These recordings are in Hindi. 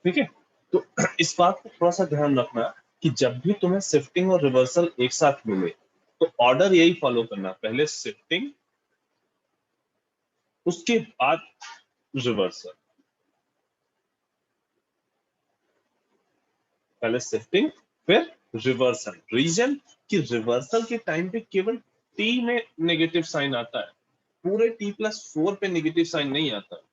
ठीक है, तो इस बात को थोड़ा सा ध्यान रखना कि जब भी तुम्हें शिफ्टिंग और रिवर्सल एक साथ मिले तो ऑर्डर यही फॉलो करना, पहले शिफ्टिंग उसके बाद रिवर्सल, पहले शिफ्टिंग फिर रिवर्सल। रीजन कि रिवर्सल के टाइम पे केवल टी में नेगेटिव साइन आता है, पूरे t+4 पे नेगेटिव साइन नहीं आता।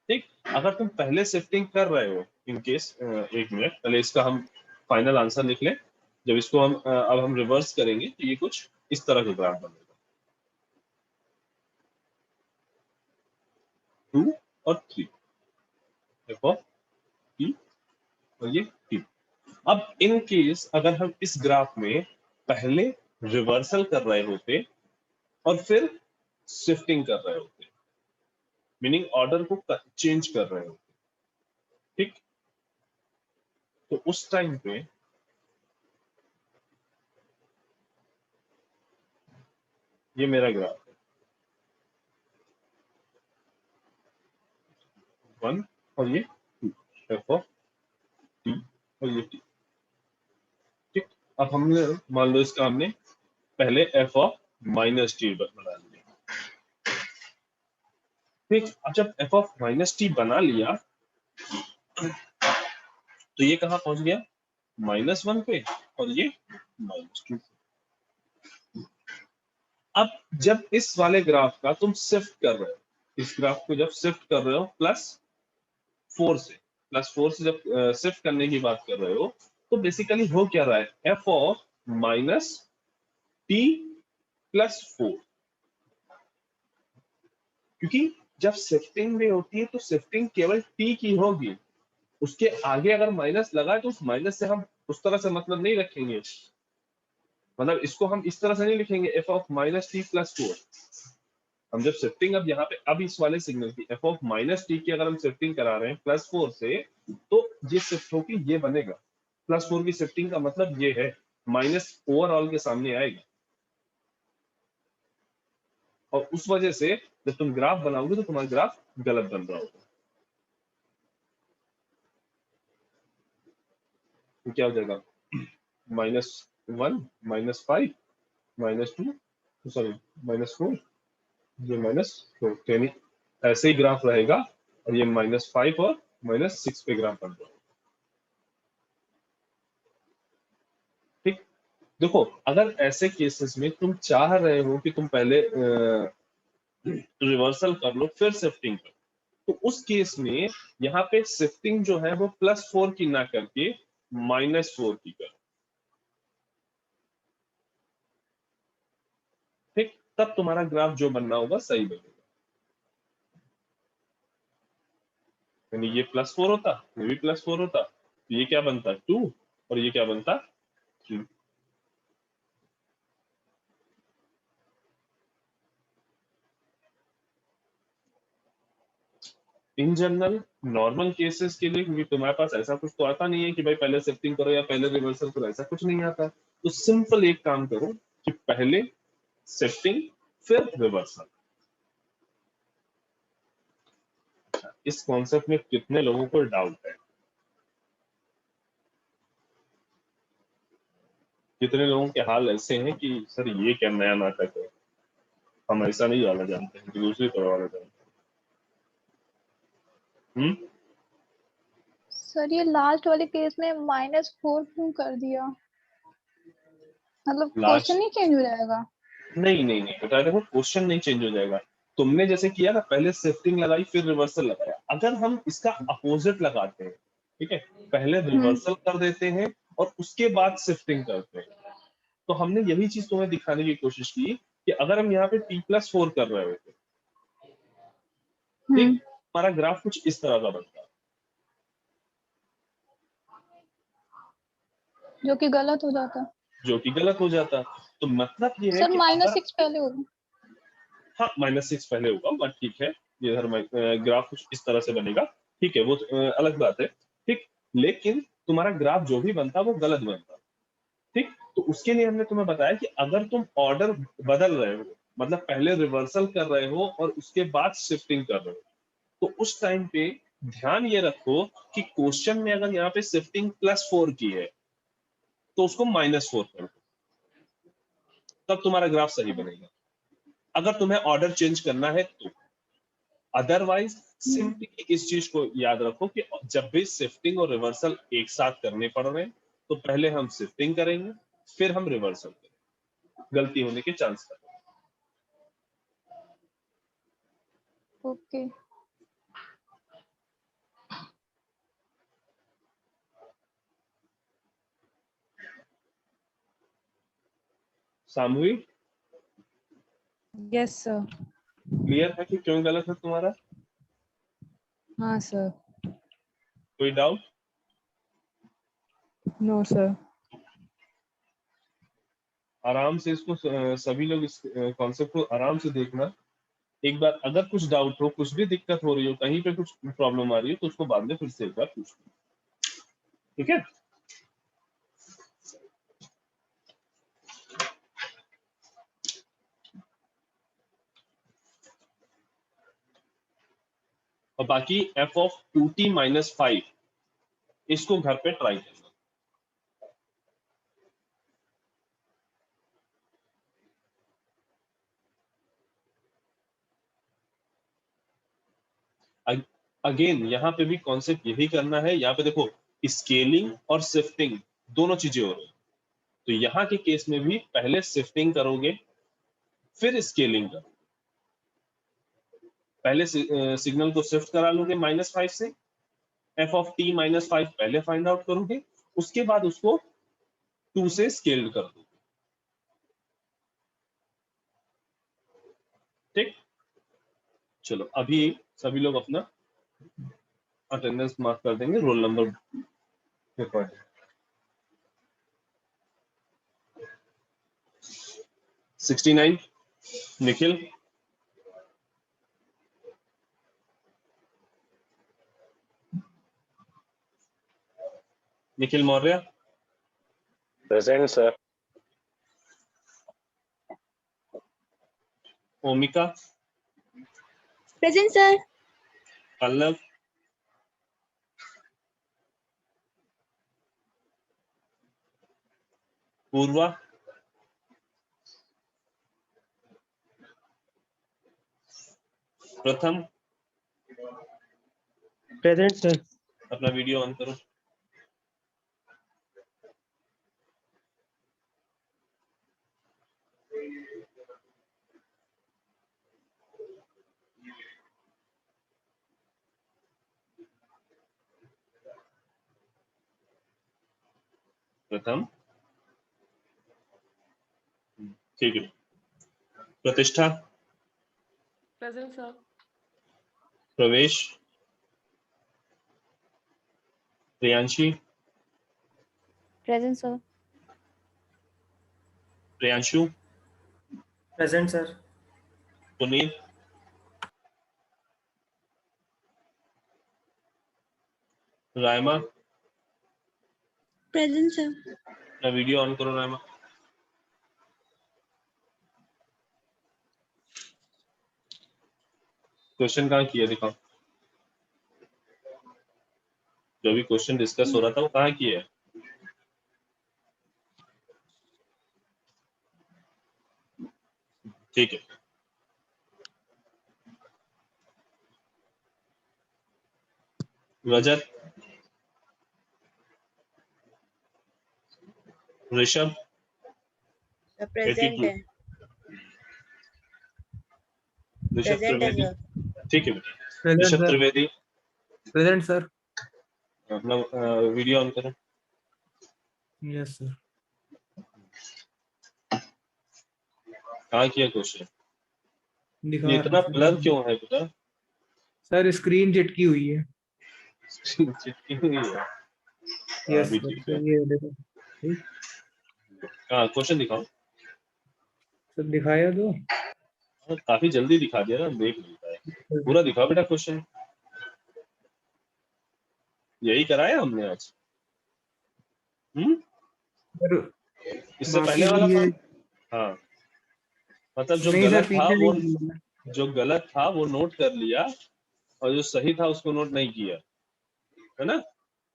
ठीक, अगर तुम पहले शिफ्टिंग कर रहे हो इन केस, एक मिनट पहले इसका हम फाइनल आंसर लिख लें। जब इसको हम अब हम रिवर्स करेंगे तो ये कुछ इस तरह का ग्राफ बनेगा, 2 और 3, देखो t और ये t। अब इन केस अगर हम इस ग्राफ में पहले रिवर्सल कर रहे होते और फिर शिफ्टिंग कर रहे होते, मीनिंग ऑर्डर को चेंज कर रहे होते, ठीक, तो उस टाइम पे ये मेरा ग्राफ है, 1 और ये 2, एफ ऑफ टी और ये टी। ठीक, अब हमने मान लो इसका हमने पहले एफ ऑफ माइनस टी बना लिया। ठीक, अब जब एफ ऑफ माइनस टी बना लिया तो ये कहाँ पहुंच गया, -1 पे, और ये -2। अब जब इस वाले ग्राफ का तुम शिफ्ट कर रहे हो, इस ग्राफ को जब शिफ्ट कर रहे हो +4 से, +4 से जब शिफ्ट करने की बात कर रहे हो तो बेसिकली हो क्या रहा है, एफ ऑफ माइनस टी +4, क्योंकि जब शिफ्टिंग में होती है तो शिफ्टिंग केवल टी की होगी, उसके आगे अगर माइनस लगा है तो उस माइनस से हम उस तरह से मतलब नहीं रखेंगे, मतलब इसको हम इस तरह से नहीं लिखेंगे एफ ऑफ माइनस टी +4। हम जब शिफ्टिंग अब यहाँ पे अब इस वाले सिग्नल की एफ ऑफ माइनस टी की अगर हम शिफ्टिंग करा रहे हैं +4 से, तो ये शिफ्ट होगी, ये बनेगा +4 की शिफ्टिंग का मतलब ये है माइनस ओवरऑल के सामने आएगा, और उस वजह से जब तुम ग्राफ बनाओगे तो तुम्हारा ग्राफ गलत बन रहा होगा। तो क्या हो जाएगा, -1 -5 -2, सॉरी -4, ये -4, यानी ऐसे ही ग्राफ रहेगा और ये -5 और -6 पे ग्राफ बन रहा है। ठीक, देखो अगर ऐसे केसेस में तुम चाह रहे हो कि तुम पहले रिवर्सल कर लो फिर शिफ्टिंग कर, तो उस केस में यहाँ पे शिफ्टिंग जो है वो +4 की ना करके -4 की कर। ठीक, तब तुम्हारा ग्राफ जो बनना होगा सही बनेगा, यानी ये +4 होता, ये भी +4 होता, तो ये क्या बनता 2 और ये क्या बनता 3। इन जनरल नॉर्मल केसेस के लिए, क्योंकि तुम्हारे पास ऐसा कुछ तो आता नहीं है कि भाई पहले शिफ्टिंग करो या पहले रिवर्सल करो, ऐसा कुछ नहीं आता, तो सिंपल एक काम करो कि पहले शिफ्टिंग फिर रिवर्सल। इस कॉन्सेप्ट में कितने लोगों को डाउट है, कितने लोगों के हाल ऐसे हैं कि सर ये क्या नया नाटक है, हम ऐसा नहीं वाला जानते हैं, दूसरी तरह वाला जानते हैं। सर ये लास्ट वाले केस में -4 क्यों कर दिया, मतलब क्वेश्चन लास्ट नहीं चेंज हो जाएगा? नहीं नहीं नहीं बेटा, देखो क्वेश्चन नहीं चेंज हो जाएगा, तुमने जैसे किया ना पहले शिफ्टिंग लगाई फिर रिवर्सल लगाया, अगर हम इसका अपोजिट लगाते हैं, ठीक है, पहले रिवर्सल कर देते हैं और उसके बाद शिफ्टिंग करते हैं, तो हमने यही चीज तुम्हें दिखाने की कोशिश की कि अगर हम यहाँ पे t+4 कर रहे होते, ठीक, हमारा ग्राफ कुछ इस तरह का बनता, जो कि गलत हो जाता। जो कि गलत हो जाता। तो मतलब ये है सर कि अगर -6 पहले होगा। हाँ -6 पहले होगा, बट ठीक है, ये इधर ग्राफ कुछ इस तरह से बनेगा, ठीक है, वो अलग बात है, ठीक, लेकिन तुम्हारा ग्राफ जो भी बनता वो गलत बनता, ठीक, तो उसके लिए हमने तुम्हें बताया कि अगर तुम ऑर्डर बदल रहे हो, मतलब पहले रिवर्सल कर रहे हो और उसके बाद शिफ्टिंग कर रहे हो, तो उस टाइम पे ध्यान ये रखो कि क्वेश्चन में अगर यहाँ पे शिफ्टिंग +4 की है तो उसको -4 कर दो, तब तुम्हारा ग्राफ सही बनेगा, अगर तुम्हें ऑर्डर चेंज करना है तो। अदरवाइज सिंपली इस चीज को याद रखो कि जब भी शिफ्टिंग और रिवर्सल एक साथ करने पड़ रहे हैं तो पहले हम शिफ्टिंग करेंगे फिर हम रिवर्सल करेंगे, गलती होने के चांस है। ओके। सामूहिक यस सर। क्लियर है कि क्यों गलत है तुम्हारा? हाँ सर। कोई डाउट? No sir. आराम से इसको सभी लोग इस कॉन्सेप्ट को आराम से देखना। एक बार अगर कुछ डाउट हो, कुछ भी दिक्कत हो रही हो, कहीं पे कुछ प्रॉब्लम आ रही हो तो उसको बाद में फिर से एक बार पूछना, ठीक है? और बाकी f(2t - 5) इसको घर पे ट्राई करना। अगेन यहाँ पे भी कॉन्सेप्ट यही करना है। यहाँ पे देखो स्केलिंग और शिफ्टिंग दोनों चीजें हो रही है, तो यहाँ के केस में भी पहले शिफ्टिंग करोगे फिर स्केलिंग करोगे। पहले सिग्नल को शिफ्ट करा लोगे -5 से, f(t - 5) पहले फाइंड आउट करोगे, उसके बाद उसको 2 से स्केल कर दोगे, ठीक? चलो अभी सभी लोग अपना अटेंडेंस मार्क कर देंगे रोल नंबर के according. 69 Nikhil, Nikhil Maurya, present sir. Omika, present sir. Pallav, Purva, Pratham. Present sir. अपना वीडियो ऑन करो। प्रथम, ठीक है। Pratishtha, present sir. Pravesh, Priyanshi, present sir. Priyanshu, present sir. Puneet, Raima, present sir. अपना वीडियो ऑन करो रायमा। क्वेश्चन कहाँ किया दिखाओ, जो भी क्वेश्चन डिस्कस हो रहा था वो कहाँ किया है? ठीक है, रजत, ऋषभ, प्रेजेंट 82, है। ऋषभ प्रेजेंट है त्रिवेदी, सर। ठीक है बेटा। Present Rishabh sir. Trivedi, present sir. अपना वीडियो ऑन करो। Yes sir. कहाँ किया क्वेश्चन? दिखा ये रहा इतना हूँ ब्लर सर। क्यों है बेटा? सर स्क्रीन चिटकी हुई है। चिटकी हुई है। हाँ, यस अभी सर। ठीक है। ये देखो। ठीक। हाँ क्वेश्चन दिखाओ। सर दिखाया तो। हाँ, काफी जल्दी दिखा दिया ना, देख लेता है। पूरा दिखाओ बेटा क्वेश्चन, यही कराया हमने आज। सर इससे बाकी पहले वाला भी है। हाँ मतलब जो नहीं सर गलत था पीछे वो, नहीं। जो गलत था वो नोट कर लिया और जो सही था उसको नोट नहीं किया, है ना।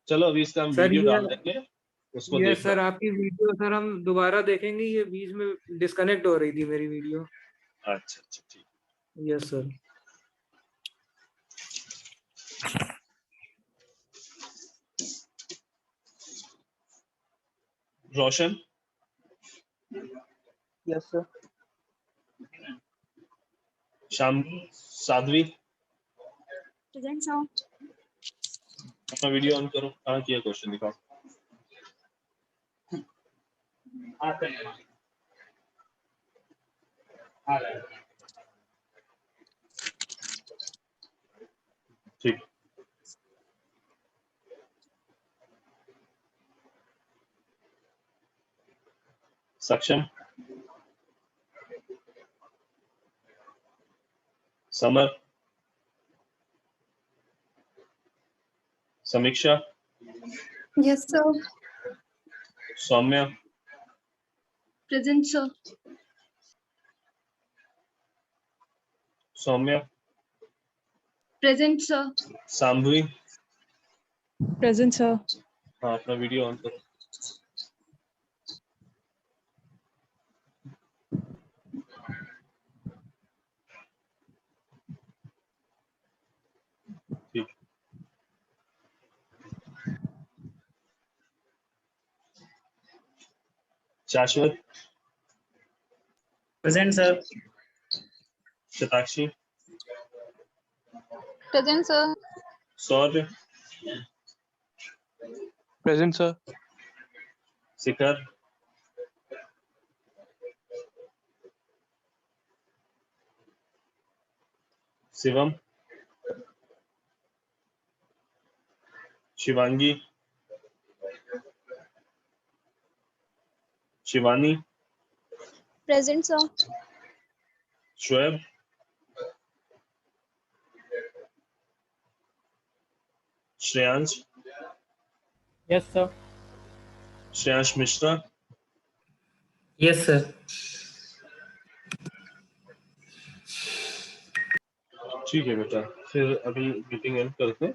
चलो अभी इसका हम सर वीडियो ये डाल देंगे, उसको ये देखना। सर आपकी वीडियो सर हम दोबारा देखेंगे, ये बीच में डिस्कनेक्ट हो रही थी मेरी वीडियो। अच्छा अच्छा ठीक। Yes sir. Roshan, yes sir. Sham, Sadhvi, Present, sir. अपना वीडियो ऑन करो। कहाँ किया, क्वेश्चन दिखाओ। ठीक, सक्षम, समर, समीक्षा, Yes, sir. Saumya, Present, sir. Saumya, Present, sir. Sambhavi. Present, sir. हाँ, अपना वीडियो ऑन करो। ठीक, Shashwat, present sir. Shatakshi, Present, sir. Shaurya, Present, sir. Shikhar, Shivam, Shivangi, Shivani, Present, sir. Shoaib, Shreyansh, yes sir. Shreyansh Mishra, yes sir. ठीक है बेटा, फिर अभी मीटिंग एंड करते हैं।